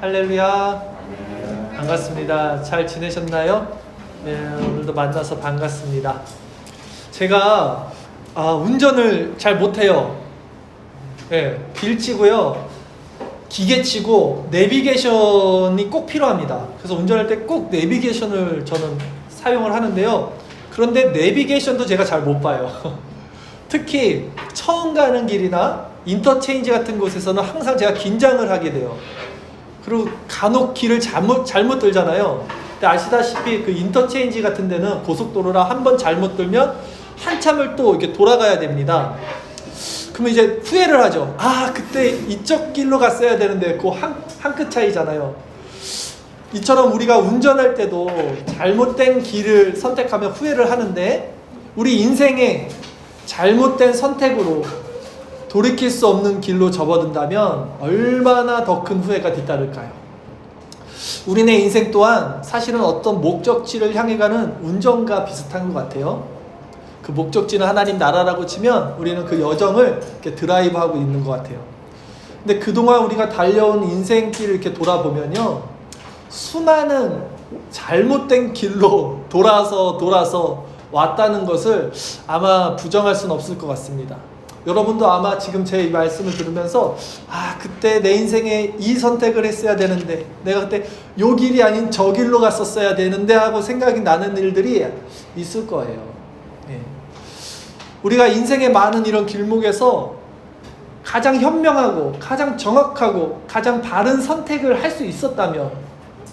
할렐루야. 반갑습니다. 잘 지내셨나요? 네, 오늘도 만나서 반갑습니다. 제가 운전을 잘 못해요. 네, 길치고요, 기계치고 내비게이션이 꼭 필요합니다. 그래서 운전할 때 꼭 내비게이션을 저는 사용을 하는데요. 그런데 내비게이션도 제가 잘 못 봐요. 특히 처음 가는 길이나 인터체인지 같은 곳에서는 항상 제가 긴장을 하게 돼요. 그리고 간혹 길을 잘못 들잖아요. 근데 아시다시피 그 인터체인지 같은 데는 고속도로라 한번 잘못 들면 한참을 또 이렇게 돌아가야 됩니다. 그러면 이제 후회를 하죠. 그때 이쪽 길로 갔어야 되는데 그 한 끗 차이잖아요. 이처럼 우리가 운전할 때도 잘못된 길을 선택하면 후회를 하는데, 우리 인생에 잘못된 선택으로 돌이킬 수 없는 길로 접어든다면 얼마나 더 큰 후회가 뒤따를까요? 우리네 인생 또한 사실은 어떤 목적지를 향해 가는 운전과 비슷한 것 같아요. 그 목적지는 하나님 나라라고 치면 우리는 그 여정을 이렇게 드라이브하고 있는 것 같아요. 근데 그동안 우리가 달려온 인생길을 이렇게 돌아보면요, 수많은 잘못된 길로 돌아서 왔다는 것을 아마 부정할 수는 없을 것 같습니다. 여러분도 아마 지금 제 말씀을 들으면서 그때 내 인생에 이 선택을 했어야 되는데, 내가 그때 요 길이 아닌 저 길로 갔었어야 되는데 하고 생각이 나는 일들이 있을 거예요. 네. 우리가 인생의 많은 이런 길목에서 가장 현명하고 가장 정확하고 가장 바른 선택을 할 수 있었다면,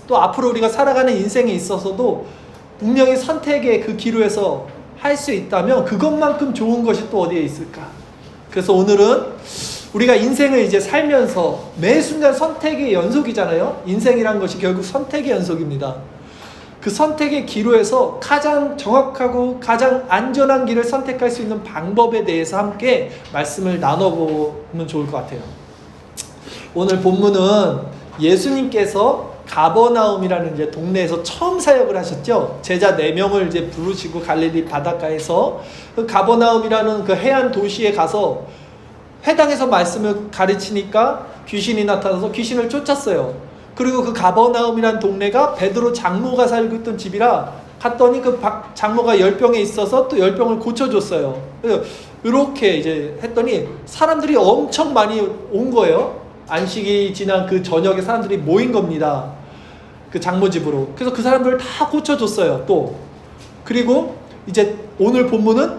또 앞으로 우리가 살아가는 인생에 있어서도 분명히 선택의 그 기로에서 할 수 있다면 그것만큼 좋은 것이 또 어디에 있을까? 그래서 오늘은 우리가 인생을 이제 살면서 매 순간 선택의 연속이잖아요. 인생이란 것이 결국 선택의 연속입니다. 그 선택의 기로에서 가장 정확하고 가장 안전한 길을 선택할 수 있는 방법에 대해서 함께 말씀을 나눠보면 좋을 것 같아요. 오늘 본문은 예수님께서 가버나움이라는 이제 동네에서 처음 사역을 하셨죠. 제자 4명을 이제 부르시고 갈릴리 바닷가에서 그 가버나움이라는 그 해안 도시에 가서 회당에서 말씀을 가르치니까 귀신이 나타나서 귀신을 쫓았어요. 그리고 그 가버나움이라는 동네가 베드로 장로가 살고 있던 집이라 갔더니 그 장로가 열병에 있어서 또 열병을 고쳐줬어요. 그래서 이렇게 이제 했더니 사람들이 엄청 많이 온 거예요. 안식이 지난 그 저녁에 사람들이 모인 겁니다. 그 장모집으로. 그래서 그 사람들을 다 고쳐줬어요. 또 그리고 이제 오늘 본문은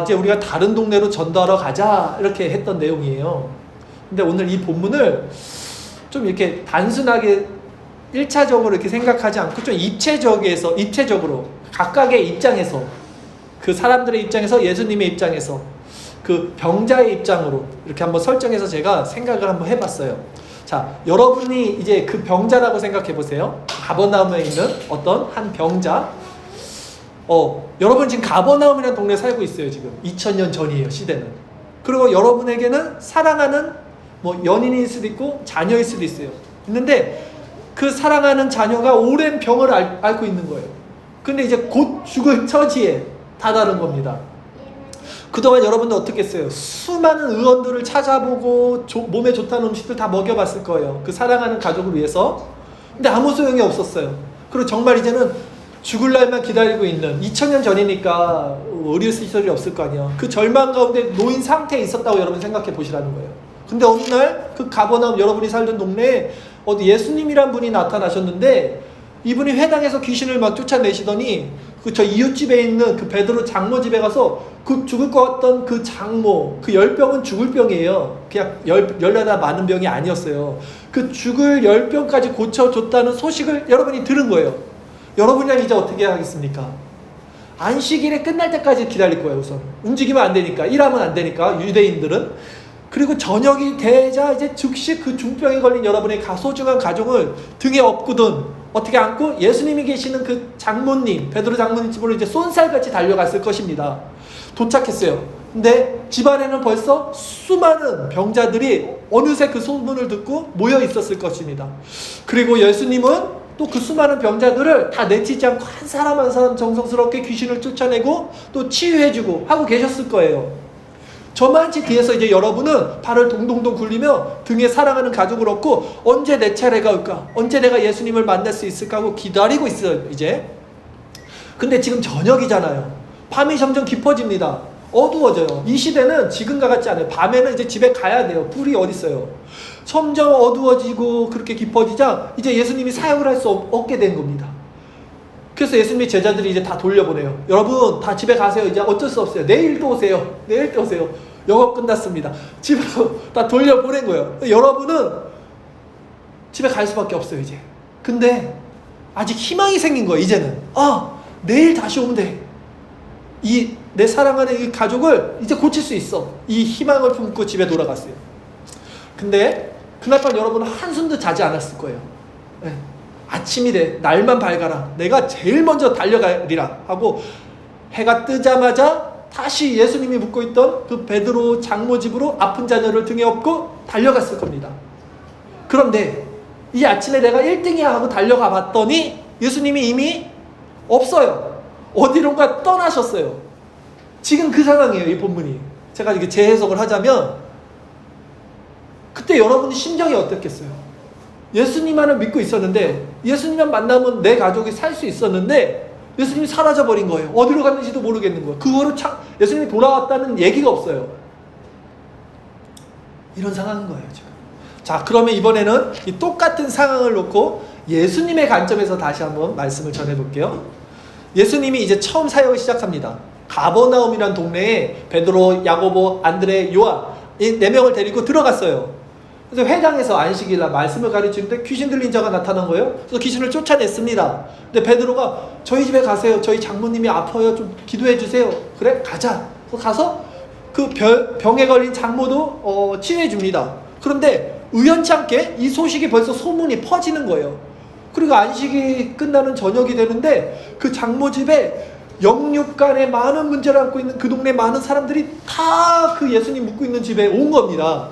이제 우리가 다른 동네로 전도하러 가자 이렇게 했던 내용이에요. 근데 오늘 이 본문을 좀 이렇게 단순하게 1차적으로 이렇게 생각하지 않고 좀 입체적으로 각각의 입장에서, 그 사람들의 입장에서, 예수님의 입장에서, 그 병자의 입장으로 이렇게 한번 설정해서 제가 생각을 한번 해봤어요. 자, 여러분이 이제 그 병자라고 생각해 보세요. 가버나움에 있는 어떤 한 병자. 여러분 지금 가버나움이라는 동네에 살고 있어요. 지금 2000년 전이에요, 시대는. 그리고 여러분에게는 사랑하는 연인일 수도 있고 자녀일 수도 있어요. 있는데 그 사랑하는 자녀가 오랜 병을 앓고 있는 거예요. 근데 이제 곧 죽을 처지에 다다른 겁니다. 그동안 여러분들 어떻게 했어요? 수많은 의원들을 찾아보고 몸에 좋다는 음식들 다 먹여봤을 거예요. 그 사랑하는 가족을 위해서. 근데 아무 소용이 없었어요. 그리고 정말 이제는 죽을 날만 기다리고 있는, 2000년 전이니까 의료시설이 없을 거 아니에요. 그 절망 가운데 놓인 상태에 있었다고 여러분 생각해 보시라는 거예요. 근데 어느 날 그 가버나움, 여러분이 살던 동네에 예수님이란 분이 나타나셨는데, 이분이 회당에서 귀신을 막 쫓아내시더니 저 이웃집에 있는 그 베드로 장모 집에 가서 그 죽을 것 같던 그 장모, 그 열병은 죽을 병이에요. 그냥 열나다 많은 병이 아니었어요. 그 죽을 열병까지 고쳐줬다는 소식을 여러분이 들은 거예요. 여러분이랑 이제 어떻게 하겠습니까? 안식일에 끝날 때까지 기다릴 거예요. 우선 움직이면 안 되니까, 일하면 안 되니까, 유대인들은. 그리고 저녁이 되자 이제 즉시 그 중병에 걸린 여러분의 소중한 가족을 등에 업고든 어떻게 안고 예수님이 계시는 그 장모님, 베드로 장모님 집으로 이제 쏜살같이 달려갔을 것입니다. 도착했어요. 근데 집안에는 벌써 수많은 병자들이 어느새 그 소문을 듣고 모여 있었을 것입니다. 그리고 예수님은 또 그 수많은 병자들을 다 내치지 않고 한 사람 한 사람 정성스럽게 귀신을 쫓아내고 또 치유해주고 하고 계셨을 거예요. 저만치 뒤에서 이제 여러분은 발을 동동동 굴리며 등에 사랑하는 가족을 얻고 언제 내 차례가 올까? 언제 내가 예수님을 만날 수 있을까? 하고 기다리고 있어요, 이제. 근데 지금 저녁이잖아요. 밤이 점점 깊어집니다. 어두워져요. 이 시대는 지금과 같지 않아요. 밤에는 이제 집에 가야 돼요. 불이 어디 있어요. 점점 어두워지고 그렇게 깊어지자 이제 예수님이 사역을 할 수 없게 된 겁니다. 그래서 예수님의 제자들이 이제 다 돌려보내요. 여러분 다 집에 가세요. 이제 어쩔 수 없어요. 내일 또 오세요. 내일 또 오세요. 영업 끝났습니다. 집으로 다 돌려보낸 거예요. 여러분은 집에 갈 수밖에 없어요, 이제. 근데 아직 희망이 생긴 거예요, 이제는. 내일 다시 오면 돼. 내 사랑하는 이 가족을 이제 고칠 수 있어. 이 희망을 품고 집에 돌아갔어요. 근데 그날 밤 여러분은 한숨도 자지 않았을 거예요. 네. 아침이 돼. 날만 밝아라. 내가 제일 먼저 달려가리라 하고 해가 뜨자마자 다시 예수님이 묵고 있던 그 베드로 장모 집으로 아픈 자녀를 등에 업고 달려갔을 겁니다. 그런데 이 아침에 내가 1등이야 하고 달려가 봤더니 예수님이 이미 없어요. 어디론가 떠나셨어요. 지금 그 상황이에요, 이 본문이. 제가 이렇게 재해석을 하자면 그때 여러분의 심정이 어떻겠어요? 예수님만을 믿고 있었는데 예수님만 만나면 내 가족이 살 수 있었는데 예수님이 사라져버린 거예요. 어디로 갔는지도 모르겠는 거예요. 그 후로 예수님이 돌아왔다는 얘기가 없어요. 이런 상황인 거예요, 지금. 자, 그러면 이번에는 이 똑같은 상황을 놓고 예수님의 관점에서 다시 한번 말씀을 전해볼게요. 예수님이 이제 처음 사역을 시작합니다. 가버나움이라는 동네에 베드로, 야고보, 안드레, 요한 이 4명을 데리고 들어갔어요. 그래서 회당에서 안식일날 말씀을 가르치는데 귀신 들린 자가 나타난 거예요. 그래서 귀신을 쫓아냈습니다. 근데 베드로가 저희 집에 가세요. 저희 장모님이 아파요. 좀 기도해 주세요. 그래? 가자. 그래서 가서 그 병에 걸린 장모도 치유해 줍니다. 그런데 우연치 않게 이 소식이 벌써 소문이 퍼지는 거예요. 그리고 안식이 끝나는 저녁이 되는데 그 장모 집에 영육간에 많은 문제를 안고 있는 그 동네 많은 사람들이 다 그 예수님 묵고 있는 집에 온 겁니다.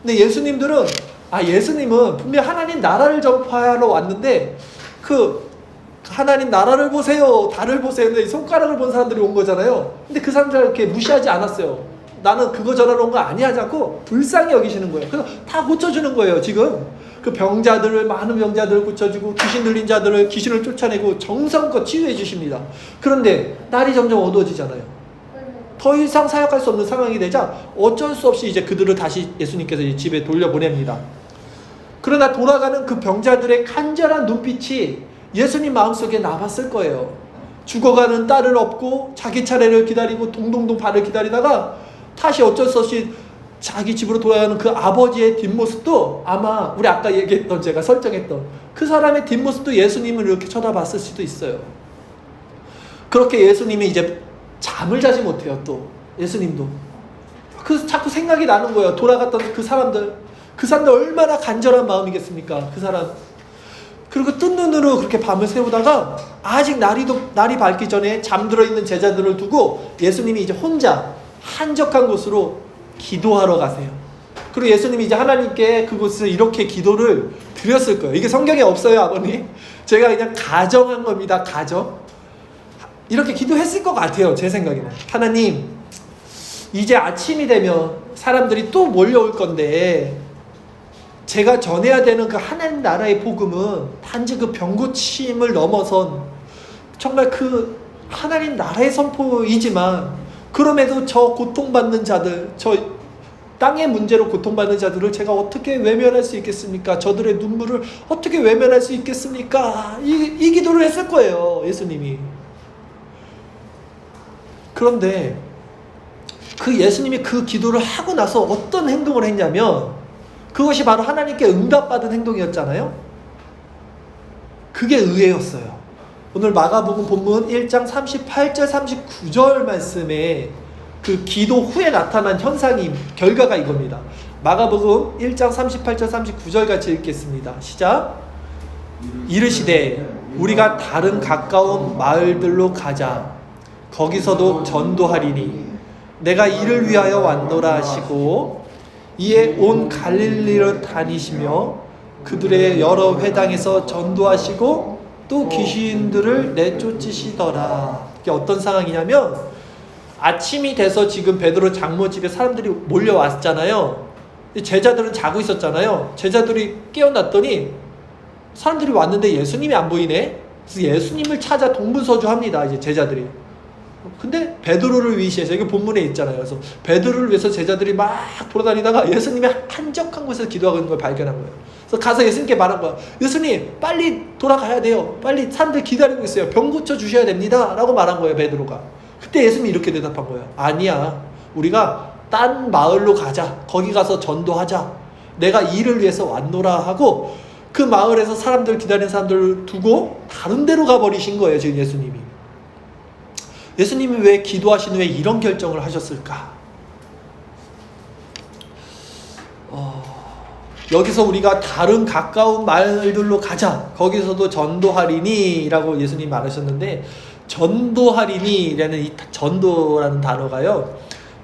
근데 예수님은 분명 하나님 나라를 전파하러 왔는데 그 하나님 나라를 보세요, 달을 보세요. 근데 손가락을 본 사람들이 온 거잖아요. 근데 그 사람들 이렇게 무시하지 않았어요. 나는 그거 전하러 온 거 아니야 자고 불쌍히 여기시는 거예요. 그래서 다 고쳐주는 거예요. 지금 그 많은 병자들을 고쳐주고 귀신 들린 자들을 귀신을 쫓아내고 정성껏 치유해 주십니다. 그런데 날이 점점 어두워지잖아요. 더 이상 사역할 수 없는 상황이 되자 어쩔 수 없이 이제 그들을 다시 예수님께서 이제 집에 돌려보냅니다. 그러나 돌아가는 그 병자들의 간절한 눈빛이 예수님 마음속에 남았을 거예요. 죽어가는 딸을 업고 자기 차례를 기다리고 동동동 발을 기다리다가 다시 어쩔 수 없이 자기 집으로 돌아가는 그 아버지의 뒷모습도 아마 우리 아까 얘기했던 제가 설정했던 그 사람의 뒷모습도 예수님을 이렇게 쳐다봤을 수도 있어요. 그렇게 예수님이 이제 잠을 자지 못해요. 또 예수님도 그래서 자꾸 생각이 나는 거예요. 돌아갔던 그 사람들 얼마나 간절한 마음이겠습니까? 그 사람. 그리고 뜬 눈으로 그렇게 밤을 새우다가 아직 날이 밝기 전에 잠들어 있는 제자들을 두고 예수님이 이제 혼자 한적한 곳으로 기도하러 가세요. 그리고 예수님이 이제 하나님께 그곳에서 이렇게 기도를 드렸을 거예요. 이게 성경에 없어요, 아버님. 제가 그냥 가정한 겁니다. 가정. 이렇게 기도했을 것 같아요, 제 생각에는. 하나님, 이제 아침이 되면 사람들이 또 몰려올 건데 제가 전해야 되는 그 하나님 나라의 복음은 단지 그 병고침을 넘어선 정말 그 하나님 나라의 선포이지만 그럼에도 저 고통받는 자들, 저 땅의 문제로 고통받는 자들을 제가 어떻게 외면할 수 있겠습니까? 저들의 눈물을 어떻게 외면할 수 있겠습니까? 이 기도를 했을 거예요, 예수님이. 그런데 그 예수님이 그 기도를 하고 나서 어떤 행동을 했냐면 그것이 바로 하나님께 응답받은 행동이었잖아요. 그게 의회였어요. 오늘 마가복음 본문 1장 38절 39절 말씀에 그 기도 후에 나타난 현상이 결과가 이겁니다. 마가복음 1장 38절 39절 같이 읽겠습니다. 시작. 이르시되 우리가 다른 가까운 마을들로 가자. 거기서도 전도하리니 내가 이를 위하여 왔노라 하시고 이에 온 갈릴리를 다니시며 그들의 여러 회당에서 전도하시고 또 귀신들을 내쫓으시더라. 이게 어떤 상황이냐면 아침이 돼서 지금 베드로 장모 집에 사람들이 몰려왔잖아요. 제자들은 자고 있었잖아요. 제자들이 깨어났더니 사람들이 왔는데 예수님이 안 보이네. 그래서 예수님을 찾아 동분서주합니다. 이제 제자들이. 근데 베드로를 위시해서 이게 본문에 있잖아요. 그래서 베드로를 위해서 제자들이 막 돌아다니다가 예수님이 한적한 곳에서 기도하고 있는 걸 발견한 거예요. 그래서 가서 예수님께 말한 거야. 예수님 빨리 돌아가야 돼요. 빨리 사람들 기다리고 있어요. 병 고쳐 주셔야 됩니다. 라고 말한 거예요. 베드로가. 그때 예수님이 이렇게 대답한 거예요. 아니야. 우리가 딴 마을로 가자. 거기 가서 전도하자. 내가 일을 위해서 왔노라 하고 그 마을에서 사람들 기다리는 사람들을 두고 다른 데로 가버리신 거예요. 지금 예수님이. 예수님이 왜 기도하신 후에 이런 결정을 하셨을까? 여기서 우리가 다른 가까운 마을들로 가자. 거기서도 전도하리니 라고 예수님 말하셨는데 전도하리니 라는 이 전도라는 단어가요.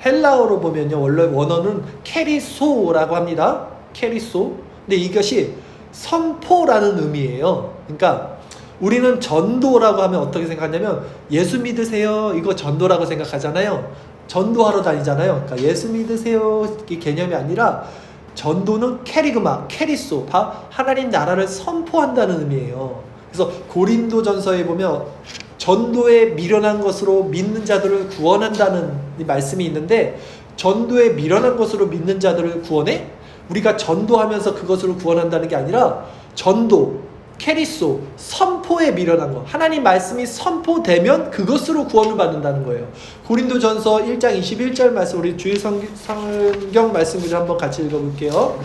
헬라어로 보면요. 원래 원어는 케리소라고 합니다. 케리소. 근데 이것이 선포라는 의미예요. 그러니까 우리는 전도라고 하면 어떻게 생각하냐면 예수 믿으세요. 이거 전도라고 생각하잖아요. 전도하러 다니잖아요. 그러니까 예수 믿으세요. 이 개념이 아니라 전도는 케리그마, 케리소, 하나님 나라를 선포한다는 의미예요. 그래서 고린도전서에 보면 전도에 미련한 것으로 믿는 자들을 구원한다는 이 말씀이 있는데 전도에 미련한 것으로 믿는 자들을 구원해? 우리가 전도하면서 그것으로 구원한다는 게 아니라 전도, 케리소, 선포에 미련한 것. 하나님 말씀이 선포되면 그것으로 구원을 받는다는 거예요. 고린도전서 1장 21절 말씀 우리 주일 성경 말씀을 한번 같이 읽어볼게요.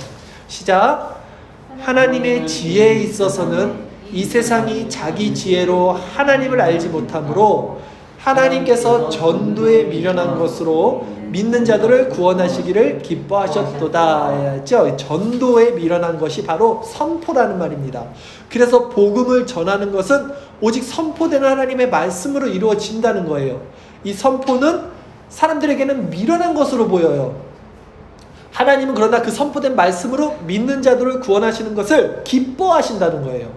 시작. 하나님의 지혜에 있어서는 이 세상이 자기 지혜로 하나님을 알지 못하므로 하나님께서 전도에 미련한 것으로 믿는 자들을 구원하시기를 기뻐하셨도다 해야죠. 전도에 미련한 것이 바로 선포라는 말입니다. 그래서 복음을 전하는 것은 오직 선포되는 하나님의 말씀으로 이루어진다는 거예요. 이 선포는 사람들에게는 미련한 것으로 보여요. 하나님은 그러나 그 선포된 말씀으로 믿는 자들을 구원하시는 것을 기뻐하신다는 거예요.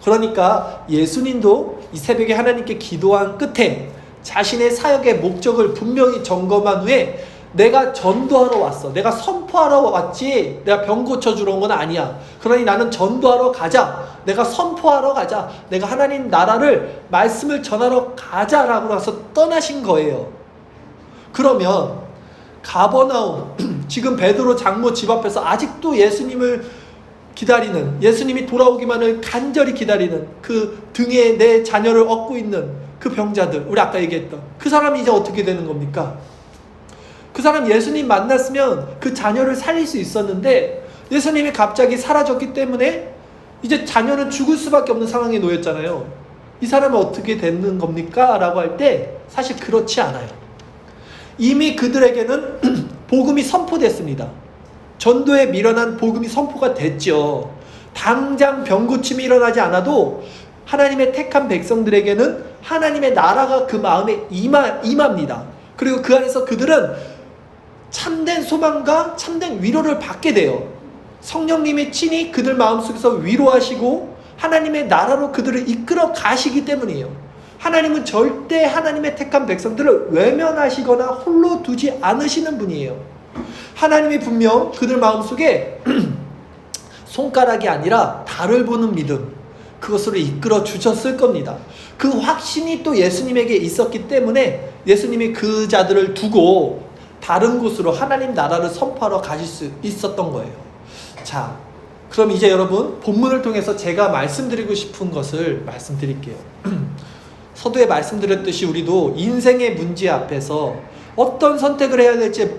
그러니까 예수님도 이 새벽에 하나님께 기도한 끝에 자신의 사역의 목적을 분명히 점검한 후에 내가 전도하러 왔어. 내가 선포하러 왔지. 내가 병 고쳐주러 온 건 아니야. 그러니 나는 전도하러 가자. 내가 선포하러 가자. 내가 하나님 나라를 말씀을 전하러 가자라고 해서 떠나신 거예요. 그러면 가버나움 지금 베드로 장모 집 앞에서 아직도 예수님을 기다리는 예수님이 돌아오기만을 간절히 기다리는 그 등에 내 자녀를 얻고 있는 그 병자들 우리 아까 얘기했던 그 사람이 이제 어떻게 되는 겁니까? 그 사람 예수님 만났으면 그 자녀를 살릴 수 있었는데 예수님이 갑자기 사라졌기 때문에 이제 자녀는 죽을 수밖에 없는 상황에 놓였잖아요. 이 사람은 어떻게 되는 겁니까? 라고 할 때 사실 그렇지 않아요. 이미 그들에게는 복음이 선포됐습니다. 전도에 미련한 복음이 선포가 됐죠. 당장 병고침이 일어나지 않아도 하나님의 택한 백성들에게는 하나님의 나라가 그 마음에 임합니다. 그리고 그 안에서 그들은 참된 소망과 참된 위로를 받게 돼요. 성령님의 친히 그들 마음속에서 위로하시고 하나님의 나라로 그들을 이끌어 가시기 때문이에요. 하나님은 절대 하나님의 택한 백성들을 외면하시거나 홀로 두지 않으시는 분이에요. 하나님이 분명 그들 마음속에 손가락이 아니라 달을 보는 믿음 그것으로 이끌어 주셨을 겁니다. 그 확신이 또 예수님에게 있었기 때문에 예수님이 그 자들을 두고 다른 곳으로 하나님 나라를 선포하러 가실 수 있었던 거예요. 자, 그럼 이제 여러분 본문을 통해서 제가 말씀드리고 싶은 것을 말씀드릴게요. 서두에 말씀드렸듯이 우리도 인생의 문제 앞에서 어떤 선택을 해야 될지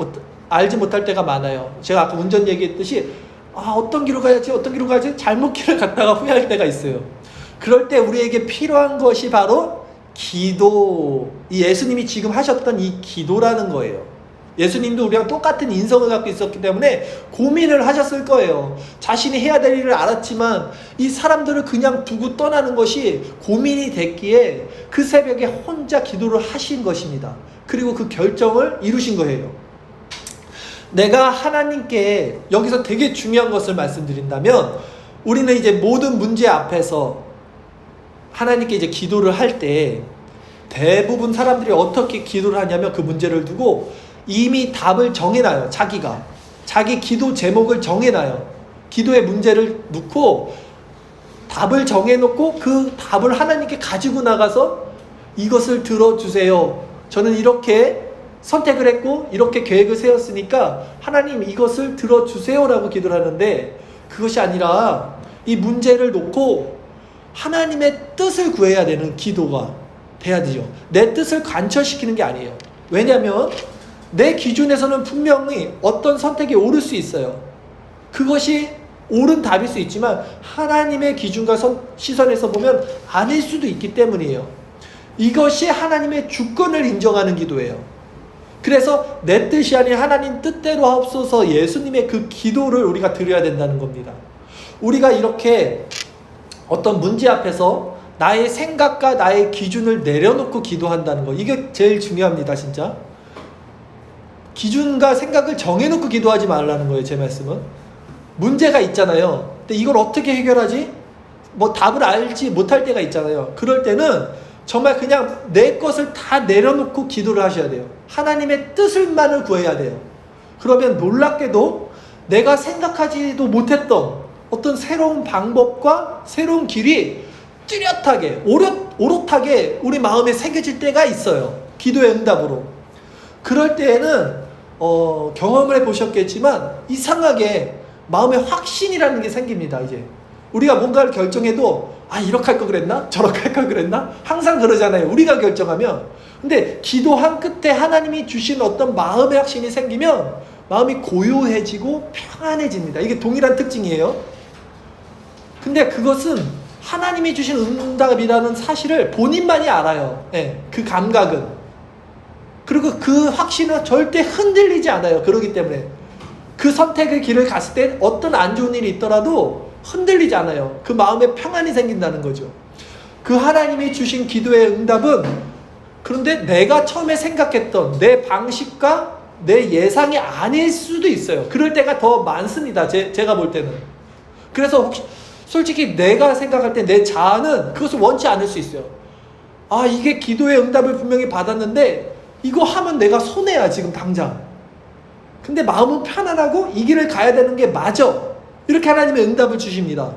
알지 못할 때가 많아요. 제가 아까 운전 얘기했듯이 어떤 길로 가야지 잘못 길을 갔다가 후회할 때가 있어요. 그럴 때 우리에게 필요한 것이 바로 기도, 이 예수님이 지금 하셨던 이 기도라는 거예요. 예수님도 우리랑 똑같은 인성을 갖고 있었기 때문에 고민을 하셨을 거예요. 자신이 해야 될 일을 알았지만 이 사람들을 그냥 두고 떠나는 것이 고민이 됐기에 그 새벽에 혼자 기도를 하신 것입니다. 그리고 그 결정을 이루신 거예요. 내가 하나님께 여기서 되게 중요한 것을 말씀드린다면 우리는 이제 모든 문제 앞에서 하나님께 이제 기도를 할 때 대부분 사람들이 어떻게 기도를 하냐면 그 문제를 두고 이미 답을 정해놔요. 자기 기도 제목을 정해놔요. 기도의 문제를 놓고 답을 정해놓고 그 답을 하나님께 가지고 나가서 이것을 들어주세요. 저는 이렇게 선택을 했고 이렇게 계획을 세웠으니까 하나님 이것을 들어주세요라고 기도를 하는데, 그것이 아니라 이 문제를 놓고 하나님의 뜻을 구해야 되는 기도가 돼야 되죠. 내 뜻을 관철시키는 게 아니에요. 왜냐하면 내 기준에서는 분명히 어떤 선택이 옳을 수 있어요. 그것이 옳은 답일 수 있지만 하나님의 기준과 시선에서 보면 아닐 수도 있기 때문이에요. 이것이 하나님의 주권을 인정하는 기도예요. 그래서 내 뜻이 아닌 하나님 뜻대로 하옵소서, 예수님의 그 기도를 우리가 드려야 된다는 겁니다. 우리가 이렇게 어떤 문제 앞에서 나의 생각과 나의 기준을 내려놓고 기도한다는 거, 이게 제일 중요합니다. 진짜 기준과 생각을 정해놓고 기도하지 말라는 거예요. 제 말씀은 문제가 있잖아요. 근데 이걸 어떻게 해결하지? 뭐 답을 알지 못할 때가 있잖아요. 그럴 때는 정말 그냥 내 것을 다 내려놓고 기도를 하셔야 돼요. 하나님의 뜻을만을 구해야 돼요. 그러면 놀랍게도 내가 생각하지도 못했던 어떤 새로운 방법과 새로운 길이 뚜렷하게 오롯하게 우리 마음에 새겨질 때가 있어요. 기도의 응답으로. 그럴 때에는 경험을 해보셨겠지만 이상하게 마음에 확신이라는 게 생깁니다. 이제 우리가 뭔가를 결정해도 이렇게 할 걸 그랬나? 저렇게 할 걸 그랬나? 항상 그러잖아요. 우리가 결정하면. 근데 기도한 끝에 하나님이 주신 어떤 마음의 확신이 생기면 마음이 고요해지고 평안해집니다. 이게 동일한 특징이에요. 근데 그것은 하나님이 주신 응답이라는 사실을 본인만이 알아요. 네, 그 감각은. 그리고 그 확신은 절대 흔들리지 않아요. 그러기 때문에 그 선택의 길을 갔을 때 어떤 안 좋은 일이 있더라도 흔들리지 않아요. 그 마음에 평안이 생긴다는 거죠. 그 하나님이 주신 기도의 응답은, 그런데 내가 처음에 생각했던 내 방식과 내 예상이 아닐 수도 있어요. 그럴 때가 더 많습니다. 제가 볼 때는. 그래서 혹시 솔직히 내가 생각할 때 내 자아는 그것을 원치 않을 수 있어요. 이게 기도의 응답을 분명히 받았는데 이거 하면 내가 손해야 지금 당장. 근데 마음은 편안하고 이 길을 가야 되는 게 맞아. 이렇게 하나님의 응답을 주십니다.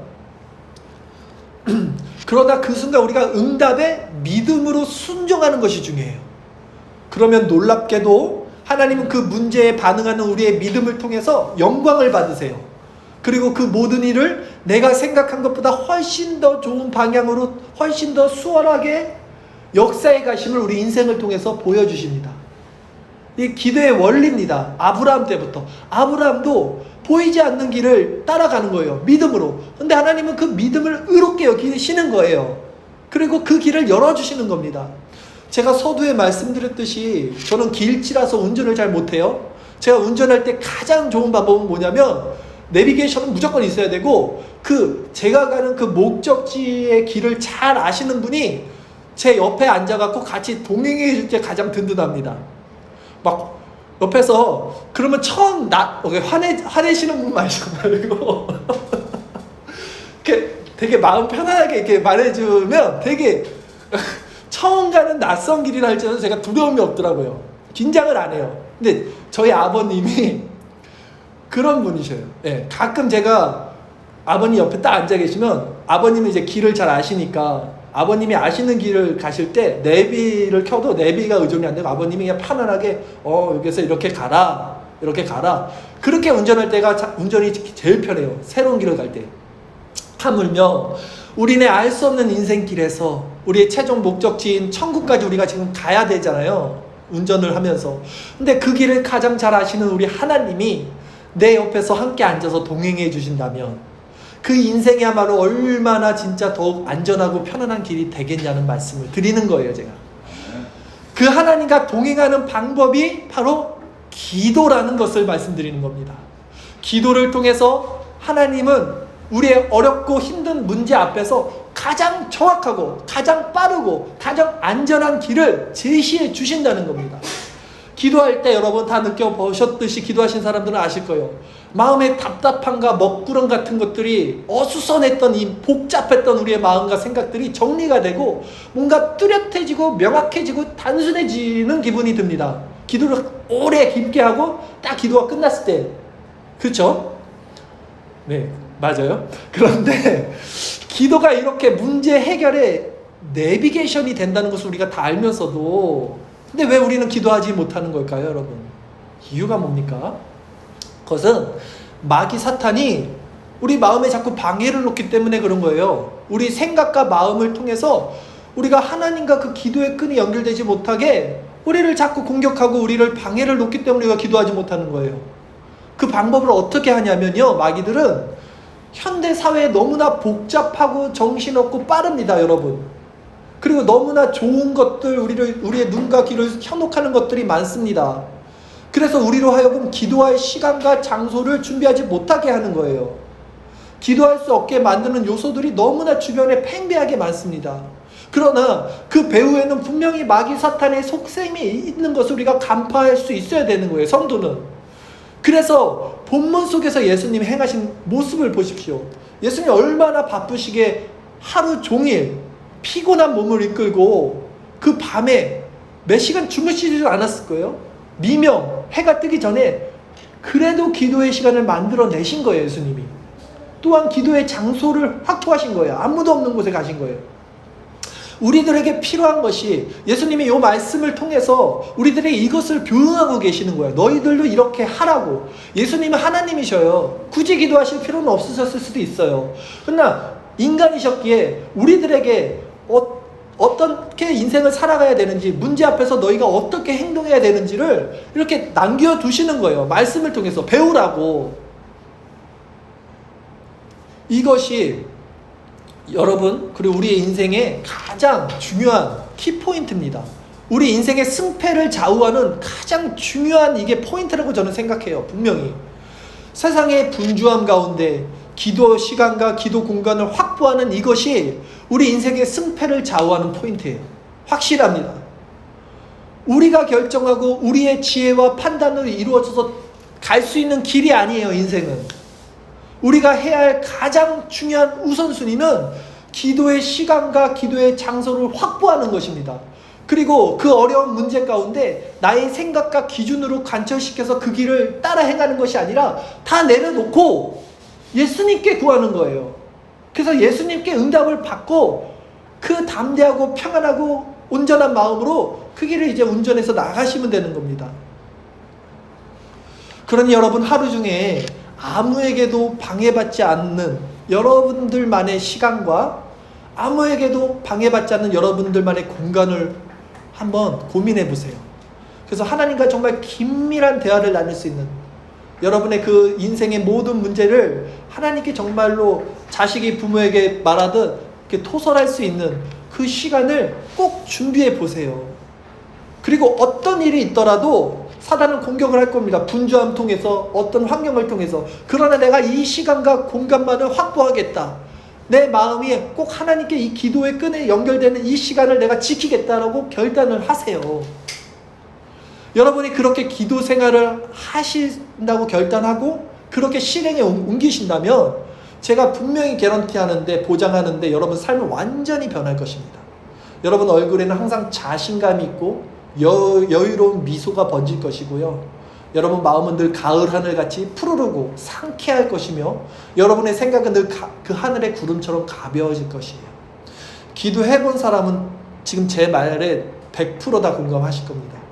그러나 그 순간 우리가 응답에 믿음으로 순종하는 것이 중요해요. 그러면 놀랍게도 하나님은 그 문제에 반응하는 우리의 믿음을 통해서 영광을 받으세요. 그리고 그 모든 일을 내가 생각한 것보다 훨씬 더 좋은 방향으로 훨씬 더 수월하게 역사에 가심을 우리 인생을 통해서 보여주십니다. 이 기도의 원리입니다. 아브라함 때부터. 아브라함도 보이지 않는 길을 따라가는 거예요. 믿음으로. 근데 하나님은 그 믿음을 의롭게 여기시는 거예요. 그리고 그 길을 열어주시는 겁니다. 제가 서두에 말씀드렸듯이 저는 길치라서 운전을 잘 못해요. 제가 운전할 때 가장 좋은 방법은 뭐냐면 내비게이션은 무조건 있어야 되고 제가 가는 그 목적지의 길을 잘 아시는 분이 제 옆에 앉아갖고 같이 동행해 줄 때 가장 든든합니다. 막 옆에서 그러면 처음 화내시는 분 말고 되게 마음 편안하게 이렇게 말해주면 되게 처음 가는 낯선 길이라 할지라도 제가 두려움이 없더라고요. 긴장을 안 해요. 근데 저희 아버님이 그런 분이셔요. 네, 가끔 제가 아버님 옆에 딱 앉아 계시면 아버님은 이제 길을 잘 아시니까 아버님이 아시는 길을 가실 때 내비를 켜도 내비가 의존이 안 되고 아버님이 그냥 편안하게 여기서 이렇게 가라 그렇게 운전할 때가 운전이 제일 편해요. 새로운 길을 갈 때. 하물며 우리네 알 수 없는 인생길에서 우리의 최종 목적지인 천국까지 우리가 지금 가야 되잖아요. 운전을 하면서. 근데 그 길을 가장 잘 아시는 우리 하나님이 내 옆에서 함께 앉아서 동행해 주신다면 그 인생이야말로 얼마나 진짜 더욱 안전하고 편안한 길이 되겠냐는 말씀을 드리는 거예요. 제가 그 하나님과 동행하는 방법이 바로 기도라는 것을 말씀드리는 겁니다. 기도를 통해서 하나님은 우리의 어렵고 힘든 문제 앞에서 가장 정확하고 가장 빠르고 가장 안전한 길을 제시해 주신다는 겁니다. 기도할 때 여러분 다 느껴보셨듯이 기도하신 사람들은 아실 거예요. 마음의 답답함과 먹구름 같은 것들이 어수선했던 이 복잡했던 우리의 마음과 생각들이 정리가 되고 뭔가 뚜렷해지고 명확해지고 단순해지는 기분이 듭니다. 기도를 오래 깊게 하고 딱 기도가 끝났을 때. 그렇죠? 네, 맞아요. 그런데 기도가 이렇게 문제 해결에 내비게이션이 된다는 것을 우리가 다 알면서도 근데 왜 우리는 기도하지 못하는 걸까요, 여러분? 이유가 뭡니까? 그것은 마귀 사탄이 우리 마음에 자꾸 방해를 놓기 때문에 그런 거예요. 우리 생각과 마음을 통해서 우리가 하나님과 그 기도의 끈이 연결되지 못하게 우리를 자꾸 공격하고 우리를 방해를 놓기 때문에 우리가 기도하지 못하는 거예요. 그 방법을 어떻게 하냐면요, 마귀들은 현대 사회에 너무나 복잡하고 정신없고 빠릅니다, 여러분. 그리고 너무나 좋은 것들, 우리의 눈과 귀를 현혹하는 것들이 많습니다. 그래서 우리로 하여금 기도할 시간과 장소를 준비하지 못하게 하는 거예요. 기도할 수 없게 만드는 요소들이 너무나 주변에 팽배하게 많습니다. 그러나 그 배후에는 분명히 마귀 사탄의 속셈이 있는 것을 우리가 간파할 수 있어야 되는 거예요, 성도는. 그래서 본문 속에서 예수님이 행하신 모습을 보십시오. 예수님이 얼마나 바쁘시게 하루 종일 피곤한 몸을 이끌고 그 밤에 몇 시간 주무시지도 않았을 거예요. 미명, 해가 뜨기 전에 그래도 기도의 시간을 만들어내신 거예요, 예수님이. 또한 기도의 장소를 확보하신 거예요. 아무도 없는 곳에 가신 거예요. 우리들에게 필요한 것이 예수님이 이 말씀을 통해서 우리들에게 이것을 교훈하고 계시는 거예요. 너희들도 이렇게 하라고. 예수님은 하나님이셔요. 굳이 기도하실 필요는 없으셨을 수도 있어요. 그러나 인간이셨기에 우리들에게 어떻게 인생을 살아가야 되는지, 문제 앞에서 너희가 어떻게 행동해야 되는지를 이렇게 남겨두시는 거예요. 말씀을 통해서 배우라고. 이것이 여러분, 그리고 우리의 인생의 가장 중요한 키포인트입니다. 우리 인생의 승패를 좌우하는 가장 중요한 이게 포인트라고 저는 생각해요. 분명히 세상의 분주함 가운데 기도 시간과 기도 공간을 확보하는 이것이 우리 인생의 승패를 좌우하는 포인트예요. 확실합니다. 우리가 결정하고 우리의 지혜와 판단으로 이루어져서 갈 수 있는 길이 아니에요, 인생은. 우리가 해야 할 가장 중요한 우선순위는 기도의 시간과 기도의 장소를 확보하는 것입니다. 그리고 그 어려운 문제 가운데 나의 생각과 기준으로 관철시켜서 그 길을 따라 행하는 것이 아니라 다 내려놓고 예수님께 구하는 거예요. 그래서 예수님께 응답을 받고 그 담대하고 평안하고 온전한 마음으로 그 길을 이제 운전해서 나가시면 되는 겁니다. 그러니 여러분, 하루 중에 아무에게도 방해받지 않는 여러분들만의 시간과 아무에게도 방해받지 않는 여러분들만의 공간을 한번 고민해 보세요. 그래서 하나님과 정말 긴밀한 대화를 나눌 수 있는, 여러분의 그 인생의 모든 문제를 하나님께 정말로 자식이 부모에게 말하듯 이렇게 토설할 수 있는 그 시간을 꼭 준비해 보세요. 그리고 어떤 일이 있더라도 사단은 공격을 할 겁니다. 분주함 통해서, 어떤 환경을 통해서. 그러나 내가 이 시간과 공간만을 확보하겠다. 내 마음이 꼭 하나님께 이 기도의 끈에 연결되는 이 시간을 내가 지키겠다라고 결단을 하세요. 여러분이 그렇게 기도 생활을 하신다고 결단하고 그렇게 실행에 옮기신다면 제가 분명히 개런티하는데, 보장하는데 여러분 삶은 완전히 변할 것입니다. 여러분 얼굴에는 항상 자신감이 있고 여유로운 미소가 번질 것이고요. 여러분 마음은 늘 가을 하늘같이 푸르르고 상쾌할 것이며 여러분의 생각은 늘 그 하늘의 구름처럼 가벼워질 것이에요. 기도해본 사람은 지금 제 말에 100% 다 공감하실 겁니다.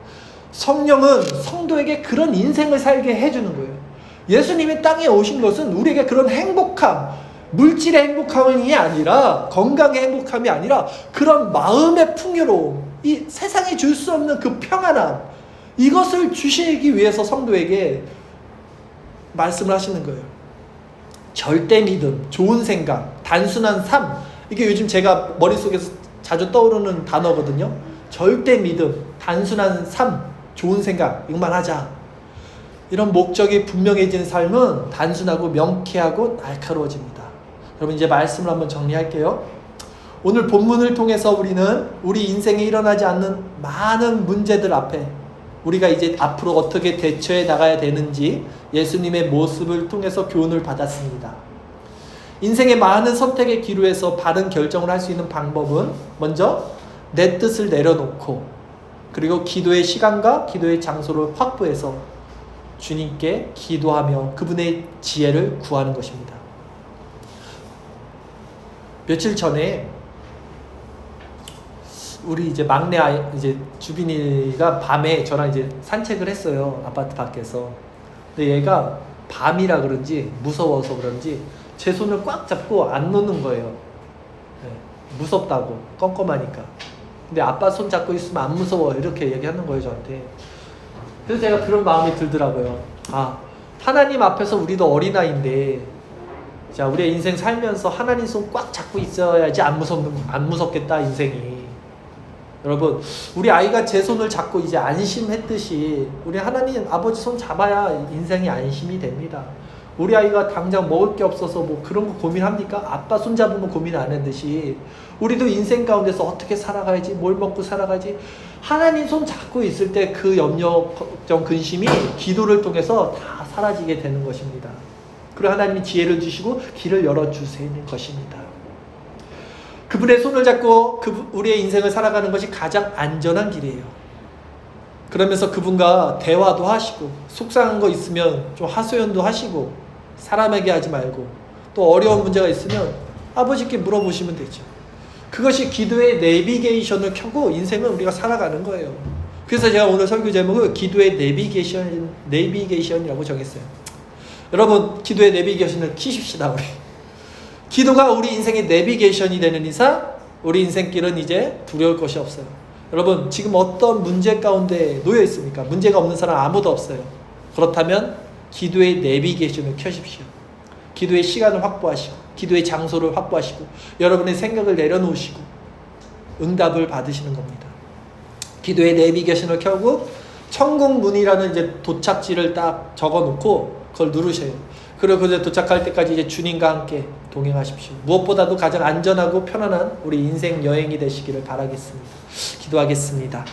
성령은 성도에게 그런 인생을 살게 해주는 거예요. 예수님이 땅에 오신 것은 우리에게 그런 행복함, 물질의 행복함이 아니라, 건강의 행복함이 아니라 그런 마음의 풍요로움, 이 세상이 줄 수 없는 그 평안함, 이것을 주시기 위해서 성도에게 말씀을 하시는 거예요. 절대 믿음, 좋은 생각, 단순한 삶, 이게 요즘 제가 머릿속에서 자주 떠오르는 단어거든요. 절대 믿음, 단순한 삶, 좋은 생각, 이것만 하자. 이런 목적이 분명해진 삶은 단순하고 명쾌하고 날카로워집니다. 여러분, 이제 말씀을 한번 정리할게요. 오늘 본문을 통해서 우리는 우리 인생에 일어나지 않는 많은 문제들 앞에 우리가 이제 앞으로 어떻게 대처해 나가야 되는지 예수님의 모습을 통해서 교훈을 받았습니다. 인생의 많은 선택의 기로에서 바른 결정을 할 수 있는 방법은 먼저 내 뜻을 내려놓고 그리고 기도의 시간과 기도의 장소를 확보해서 주님께 기도하며 그분의 지혜를 구하는 것입니다. 며칠 전에 우리 이제 막내 아이 이제 주빈이가 밤에 저랑 이제 산책을 했어요. 아파트 밖에서. 근데 얘가 밤이라 그런지 무서워서 그런지 제 손을 꽉 잡고 안 놓는 거예요. 네, 무섭다고 껌껌하니까. 근데 아빠 손 잡고 있으면 안 무서워 이렇게 얘기하는 거예요 저한테. 그래서 제가 그런 마음이 들더라고요. 아, 하나님 앞에서 우리도 어린아이인데 자, 우리의 인생 살면서 하나님 손 꽉 잡고 있어야지 안 무섭겠다 인생이. 여러분, 우리 아이가 제 손을 잡고 이제 안심했듯이 우리 하나님 아버지 손 잡아야 인생이 안심이 됩니다. 우리 아이가 당장 먹을 게 없어서 뭐 그런 거 고민합니까? 아빠 손 잡으면 고민 안 하듯이 우리도 인생 가운데서 어떻게 살아가야지, 뭘 먹고 살아가야지, 하나님 손 잡고 있을 때 그 염려, 걱정, 근심이 기도를 통해서 다 사라지게 되는 것입니다. 그리고 하나님이 지혜를 주시고 길을 열어주시는 것입니다. 그분의 손을 잡고 우리의 인생을 살아가는 것이 가장 안전한 길이에요. 그러면서 그분과 대화도 하시고 속상한 거 있으면 좀 하소연도 하시고 사람에게 하지 말고 또 어려운 문제가 있으면 아버지께 물어보시면 되죠. 그것이 기도의 내비게이션을 켜고 인생을 우리가 살아가는 거예요. 그래서 제가 오늘 설교 제목을 기도의 내비게이션이라고 정했어요. 여러분, 기도의 내비게이션을 키십시다. 우리 기도가 우리 인생의 내비게이션이 되는 이상 우리 인생길은 이제 두려울 것이 없어요. 여러분, 지금 어떤 문제 가운데 놓여 있습니까? 문제가 없는 사람 아무도 없어요. 그렇다면 기도의 내비게이션을 켜십시오. 기도의 시간을 확보하시고 기도의 장소를 확보하시고 여러분의 생각을 내려놓으시고 응답을 받으시는 겁니다. 기도의 내비게이션을 켜고 천국문이라는 이제 도착지를 딱 적어놓고 그걸 누르셔요. 그리고 그제 도착할 때까지 이제 주님과 함께 동행하십시오. 무엇보다도 가장 안전하고 편안한 우리 인생 여행이 되시기를 바라겠습니다. 기도하겠습니다.